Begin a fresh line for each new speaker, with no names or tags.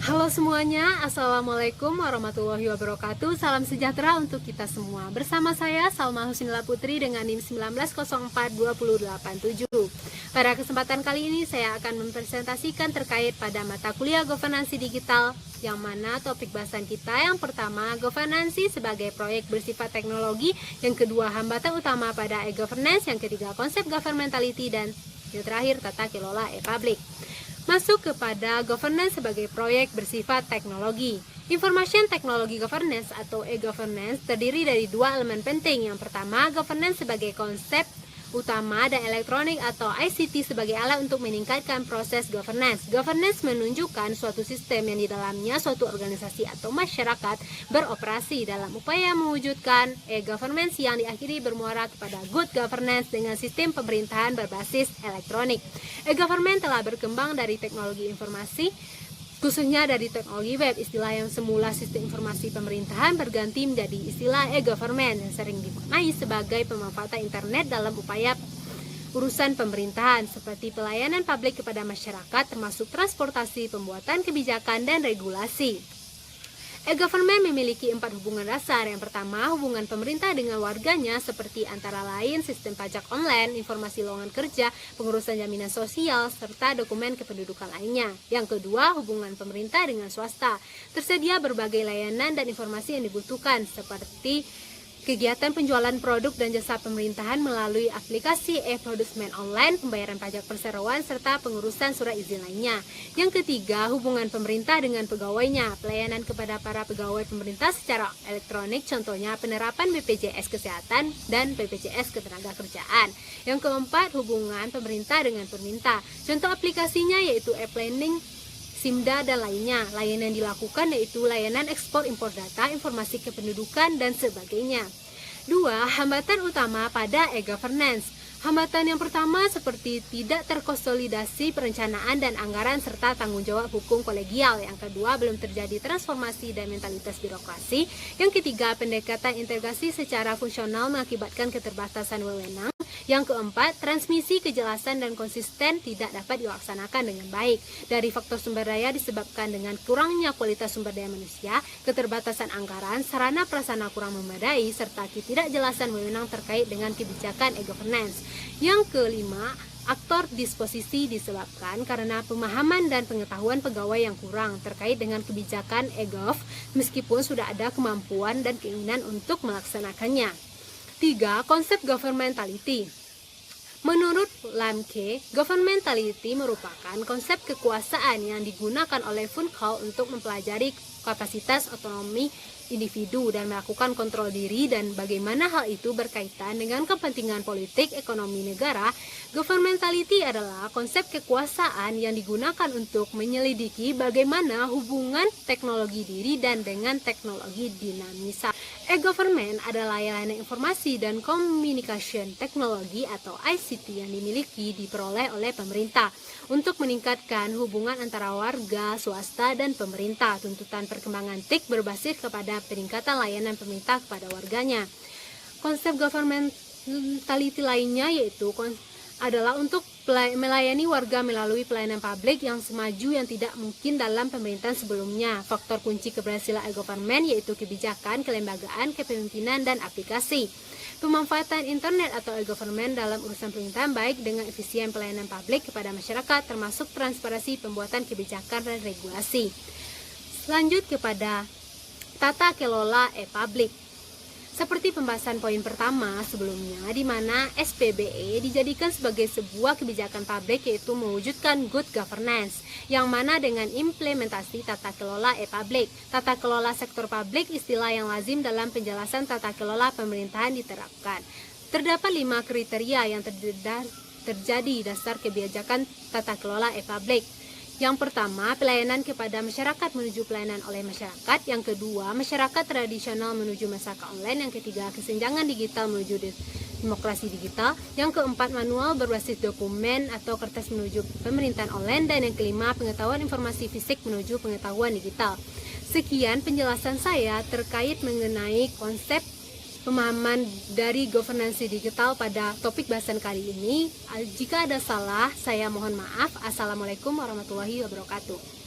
Halo semuanya, Assalamualaikum warahmatullahi wabarakatuh. Salam sejahtera untuk kita semua. Bersama saya Salma Husnila Putri dengan NIM 19042087. Pada kesempatan kali ini saya akan mempresentasikan terkait pada mata kuliah governansi digital, yang mana topik bahasan kita yang pertama governansi sebagai proyek bersifat teknologi, yang kedua hambatan utama pada e-governance, yang ketiga konsep governmentality, dan yang terakhir tata kelola e-public. Masuk kepada governance sebagai proyek bersifat teknologi. Information Technology Governance atau e-governance terdiri dari dua elemen penting. Yang pertama, governance sebagai konsep utama dan elektronik atau ICT sebagai alat untuk meningkatkan proses governance. Governance menunjukkan suatu sistem yang di dalamnya suatu organisasi atau masyarakat beroperasi dalam upaya mewujudkan e-governance yang diakhiri bermuara kepada good governance dengan sistem pemerintahan berbasis elektronik. E-government telah berkembang dari teknologi informasi, khususnya dari teknologi web. Istilah yang semula sistem informasi pemerintahan berganti menjadi istilah e-government yang sering dimaknai sebagai pemanfaatan internet dalam upaya urusan pemerintahan seperti pelayanan publik kepada masyarakat, termasuk transportasi, pembuatan kebijakan, dan regulasi. E-government memiliki 4 hubungan dasar. Yang pertama, hubungan pemerintah dengan warganya seperti antara lain sistem pajak online, informasi lowongan kerja, pengurusan jaminan sosial, serta dokumen kependudukan lainnya. Yang kedua, hubungan pemerintah dengan swasta. Tersedia berbagai layanan dan informasi yang dibutuhkan seperti kegiatan penjualan produk dan jasa pemerintahan melalui aplikasi e-produsmen online, pembayaran pajak perseroan, serta pengurusan surat izin lainnya. Yang ketiga, hubungan pemerintah dengan pegawainya, pelayanan kepada para pegawai pemerintah secara elektronik, contohnya penerapan BPJS Kesehatan dan BPJS Ketenagakerjaan. Yang keempat, hubungan pemerintah dengan pemerintah, contoh aplikasinya yaitu e-planning, SIMDA, dan lainnya. Layanan yang dilakukan yaitu layanan ekspor impor data, informasi kependudukan, dan sebagainya. 2. Hambatan utama pada e-governance. Hambatan yang pertama seperti tidak terkonsolidasi perencanaan dan anggaran serta tanggung jawab hukum kolegial. Yang kedua, belum terjadi transformasi dan mentalitas birokrasi. Yang ketiga, pendekatan integrasi secara fungsional mengakibatkan keterbatasan wewenang. Yang keempat, transmisi kejelasan dan konsisten tidak dapat dilaksanakan dengan baik. Dari faktor sumber daya disebabkan dengan kurangnya kualitas sumber daya manusia, keterbatasan anggaran, sarana prasarana kurang memadai, serta ketidakjelasan wewenang terkait dengan kebijakan e-governance. Yang kelima, aktor disposisi disebabkan karena pemahaman dan pengetahuan pegawai yang kurang terkait dengan kebijakan e-gov, meskipun sudah ada kemampuan dan keinginan untuk melaksanakannya. 3. Konsep governmentality. Menurut Lamke, governmentality merupakan konsep kekuasaan yang digunakan oleh Foucault untuk mempelajari kapasitas otonomi individu dan melakukan kontrol diri dan bagaimana hal itu berkaitan dengan kepentingan politik ekonomi negara. Governmentality adalah konsep kekuasaan yang digunakan untuk menyelidiki bagaimana hubungan teknologi diri dan dengan teknologi dinamisa. E-government adalah layanan informasi dan communication technology atau ICT yang dimiliki diperoleh oleh pemerintah untuk meningkatkan hubungan antara warga, swasta, dan pemerintah. Tuntutan perkembangan TIK berbasis kepada peningkatan layanan pemerintah kepada warganya. Konsep governmentality lainnya yaitu adalah untuk melayani warga melalui pelayanan publik yang semaju yang tidak mungkin dalam pemerintahan sebelumnya. Faktor kunci keberhasilan e-government yaitu kebijakan, kelembagaan, kepemimpinan, dan aplikasi. Pemanfaatan internet atau e-government dalam urusan pemerintahan baik dengan efisien pelayanan publik kepada masyarakat, termasuk transparansi pembuatan kebijakan dan regulasi. Lanjut kepada tata kelola e-public. Seperti pembahasan poin pertama sebelumnya, di mana SPBE dijadikan sebagai sebuah kebijakan publik yaitu mewujudkan good governance, yang mana dengan implementasi tata kelola e-public. Tata kelola sektor publik istilah yang lazim dalam penjelasan tata kelola pemerintahan diterapkan. Terdapat 5 kriteria yang terjadi dasar kebijakan tata kelola e-public. Yang pertama, pelayanan kepada masyarakat menuju pelayanan oleh masyarakat. Yang kedua, masyarakat tradisional menuju masyarakat online. Yang ketiga, kesenjangan digital menuju demokrasi digital. Yang keempat, manual berbasis dokumen atau kertas menuju pemerintahan online. Dan yang kelima, pengetahuan informasi fisik menuju pengetahuan digital. Sekian penjelasan saya terkait mengenai konsep pemahaman dari governansi digital pada topik bahasan kali ini. Jika ada salah, saya mohon maaf. Assalamualaikum warahmatullahi wabarakatuh.